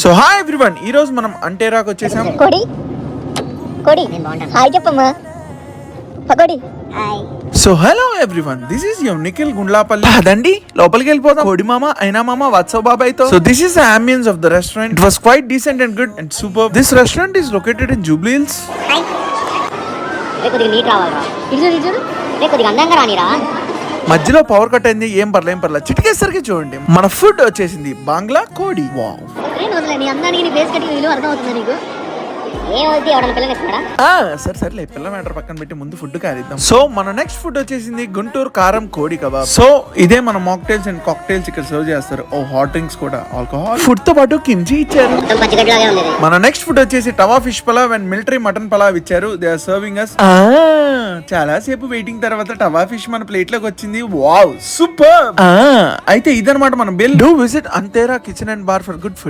So hi everyone, ఈ రోజు మనం అంటేరాకు వచ్చేసాం. కోడి కోడి హాయ్ చెప్పమ్మా పకోడి hi. So hello everyone, this is your Nikhil Gundlapalli. అదండి లోపలికి వెళ్ళిపోదాం. కోడి మామ అయినా మామ వాట్సాప్ బాబాయ్ తో. So this is the ambience of the restaurant. It was quite decent and good and super. This restaurant is located in Jubilee hills. కొద్దిగా నీట్ రావాలరా, ఇటు కొద్దిగా అందంగా రానిరా. మధ్యలో పవర్ కట్ అయింది, ఏం పర్లేదు చిటికేసరికి చూడండి మన ఫుడ్ వచ్చేసింది. బాంగ్లా కోడి. వావ్. నీ అందానికి నీ ఫేస్ కట్టి విలువ అర్థమవుతుందా నీకు? ఏమవుతుంది ఎవడన్నా పిల్లలు ఇస్తున్నాడా? సర్లే పిల్ల మ్యాటర్ పక్కన పెట్టి ముందు ఫుడ్ కారిద్దాం. సో మన నెక్స్ట్ ఫుడ్ వచ్చేసింది గుంటూరు కారం కోడి కబాబ్. సో ఇదే మన మాక్టైల్స్ అండ్ కాక్టైల్స్ ఇక్కడ సర్వ్ చేస్తారు. ఓ హాట్ డ్రింక్స్ కూడా, ఆల్కహాల్. ఫుడ్ తో పాటు కిమ్చి ఇచ్చారు. మన నెక్స్ట్ ఫుడ్ వచ్చేసి tawa fish pulao and military mutton pulao ఇచ్చారు. They are serving us. చాలా సేపు వెయిటింగ్ తర్వాత టవా ఫిష్ మన ప్లేట్ లోకి వచ్చింది. Wow super. అయితే ఇదన్నమాట మన బిల్. డూ విజిట్ అంతేరా kitchen and bar for good food.